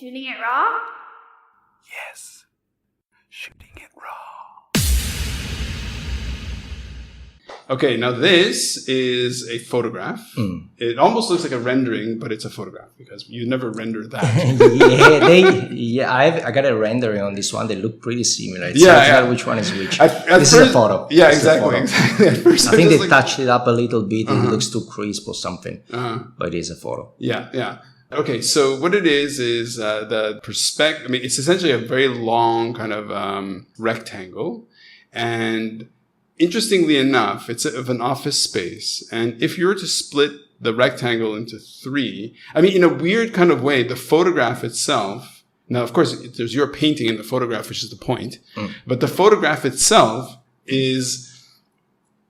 Shooting it raw? Yes. Shooting it raw. Okay, now this is a photograph. It almost looks like a rendering, but it's a photograph because you never render that. I got a rendering on this one. They look pretty similar. It's hard to tell which one is which. This is a photo. Yeah, exactly. At first, I think they touched it up a little bit. It looks too crisp or something, but it is a photo. Yeah. Okay, so what it is the perspective. I mean, it's essentially a very long kind of rectangle, and interestingly enough, it's of an office space. And if you were to split the rectangle into three, I mean, in a weird kind of way, the photograph itself. Now, of course, there's your painting in the photograph, which is the point, but the photograph itself is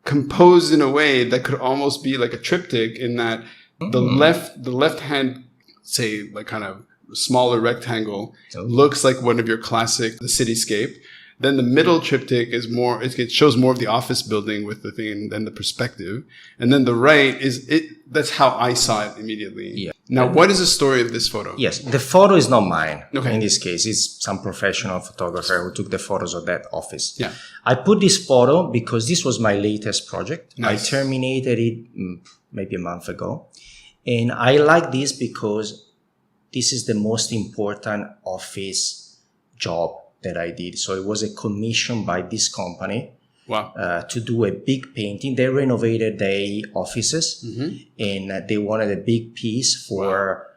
composed in a way that could almost be like a triptych in that the left hand, say, like kind of smaller rectangle looks like one of your classic, the cityscape. Then the middle triptych is more, it shows more of the office building with the thing and then the perspective. And then the right that's how I saw it immediately. Yeah. Now, what is the story of this photo? Yes, the photo is not mine. Okay. In this case, it's some professional photographer who took the photos of that office. Yeah. I put this photo because this was my latest project. Nice. I terminated it maybe a month ago. And I like this because this is the most important office job that I did. So it was a commission by this company to do a big painting. They renovated their offices and they wanted a big piece for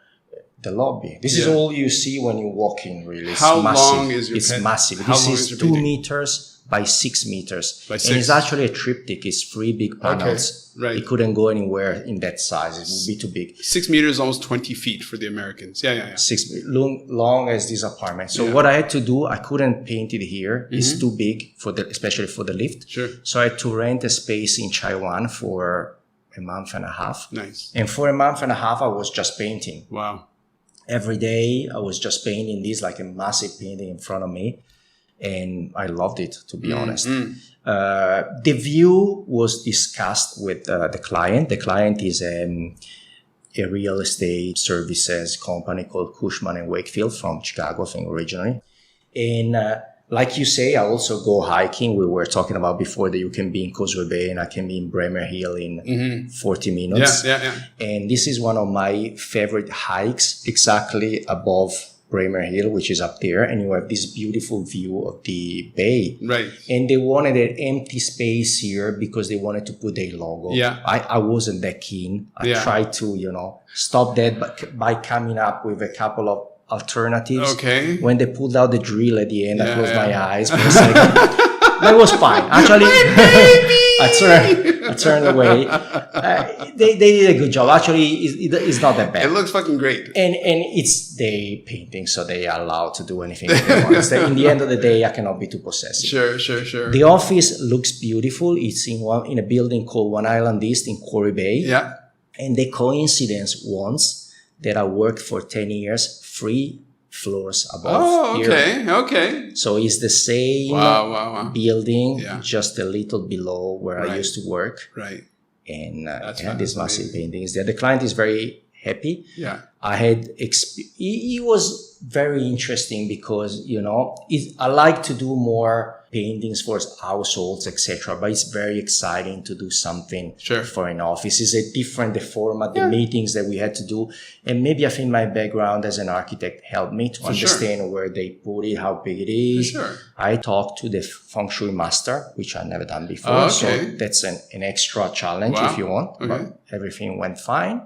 the lobby. This is all you see when you walk in, really. It's How massive. long is your It's massive. This is 2 meters by 6 meters. By 6. And it's actually a triptych. It's 3 big panels. Right. It couldn't go anywhere in that size. It would be too big. 6 meters, almost 20 feet for the Americans. Yeah. 6 long as this apartment. So what I had to do, I couldn't paint it here. It's too big especially for the lift. Sure. So I had to rent a space in Taiwan for a month and a half. Nice. And for a month and a half, I was just painting. Wow. Every day, I was just painting this, like a massive painting in front of me. And I loved it, to be honest. The view was discussed with the client. The client is a real estate services company called Cushman and Wakefield from Chicago, I think, originally. And like you say, I also go hiking. We were talking about before that you can be in Causeway Bay and I can be in Bremer Hill in 40 minutes. Yeah. And this is one of my favorite hikes, exactly above Bremer Hill, which is up there, and you have this beautiful view of the bay. Right. And they wanted an empty space here because they wanted to put their logo. Yeah. I wasn't that keen. I tried to, stop that by coming up with a couple of alternatives. Okay. When they pulled out the drill at the end, I closed my eyes for a second. That was fine. Actually, I turned away. They did a good job. Actually, it's not that bad. It looks fucking great. And it's their painting, so they are allowed to do anything they want. In the end of the day, I cannot be too possessive. Sure. The office looks beautiful. It's in a building called One Island East in Causeway Bay. Yeah. And the coincidence was that I worked for 10 years, 3 floors above here. Okay. So it's the same building, just a little below where I used to work. Right. And this massive painting is there. The client is very happy. Yeah. I had it was very interesting because I like to do more paintings for households, etc. But it's very exciting to do something for an office. It's a different the format, the meetings that we had to do, and maybe I think my background as an architect helped me to understand where they put it, how big it is. For sure. I talked to the feng shui master, which I've never done before, so that's an extra challenge if you want. Okay. But everything went fine.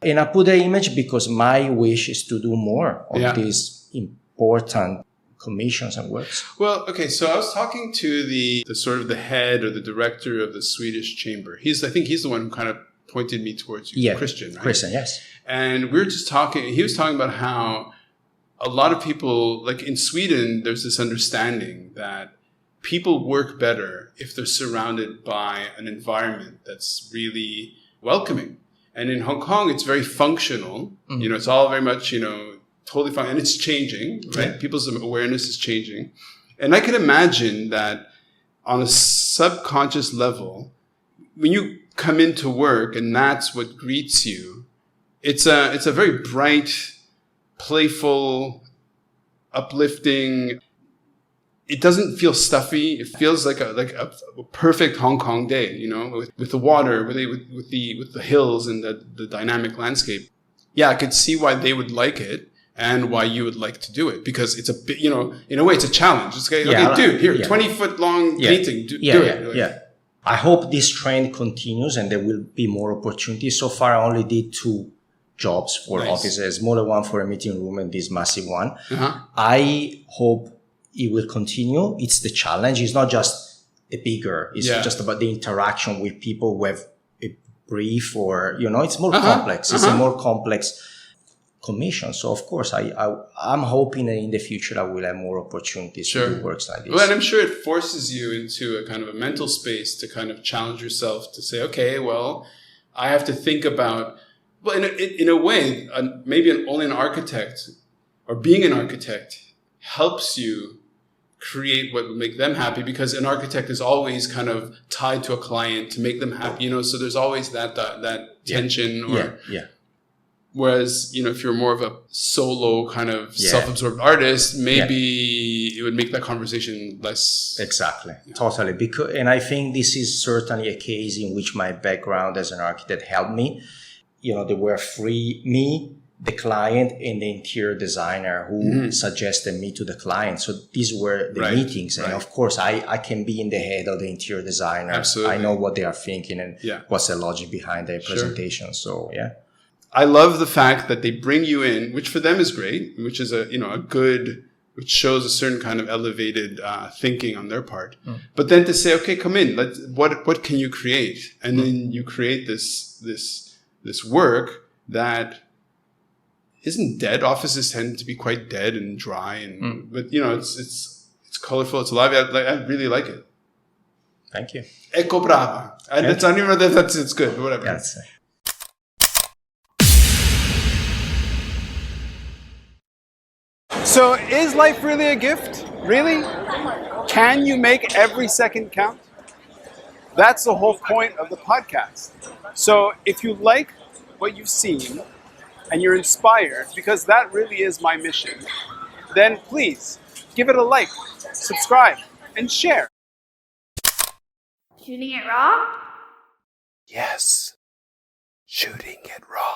And I put the image because my wish is to do more of these important commissions and works. Well, okay, so I was talking to the sort of the head or the director of the Swedish Chamber. I think he's the one who kind of pointed me towards you, Christian, right? Christian, yes. And we were just talking, he was talking about how a lot of people, like in Sweden, there's this understanding that people work better if they're surrounded by an environment that's really welcoming. And in Hong Kong, it's very functional. It's all very much, totally fine. And it's changing, right? Yeah. People's awareness is changing. And I can imagine that on a subconscious level, when you come into work and that's what greets you, it's a very bright playful, uplifting. It doesn't feel stuffy. It feels like a perfect Hong Kong day, you know, with the water, with the hills and the dynamic landscape. Yeah, I could see why they would like it and why you would like to do it, because it's a bit, you know, in a way it's a challenge. It's like, okay, dude, here, 20-foot long painting, do it. Yeah. I hope this trend continues and there will be more opportunities. So far, I only did 2 jobs for offices, a smaller one for a meeting room and this massive one. I hope it will continue. It's the challenge. It's not just the bigger. It's just about the interaction with people who have a brief or, you know, it's more complex. It's a more complex commission. So, of course, I'm hoping that in the future I will have more opportunities to do works like this. Well, and I'm sure it forces you into a kind of a mental space to kind of challenge yourself to say, okay, well, I have to think about, well, in a way, maybe only an architect or being an architect helps you create what will make them happy, because an architect is always kind of tied to a client to make them happy, you know, so there's always that tension whereas, you know, if you're more of a solo kind of self-absorbed artist, maybe it would make that conversation less. Exactly. Totally. And I think this is certainly a case in which my background as an architect helped me. You know, they were me, the client, and the interior designer who suggested me to the client. So these were the meetings. And of course, I can be in the head of the interior designer. Absolutely. I know what they are thinking and what's the logic behind their presentation. So, I love the fact that they bring you in, which for them is great, which is which shows a certain kind of elevated thinking on their part. But then to say, okay, come in, what can you create? And then you create this work that isn't dead. Offices tend to be quite dead and dry, but you know, it's colorful, it's alive. I really like it. Thank you. Ecco brava. It's not even that it's good, whatever. Yes. So is life really a gift? Really? Can you make every second count? That's the whole point of the podcast. So if you like what you've seen and you're inspired, because that really is my mission, then please give it a like, subscribe, and share. Shooting it raw? Yes. Shooting it raw.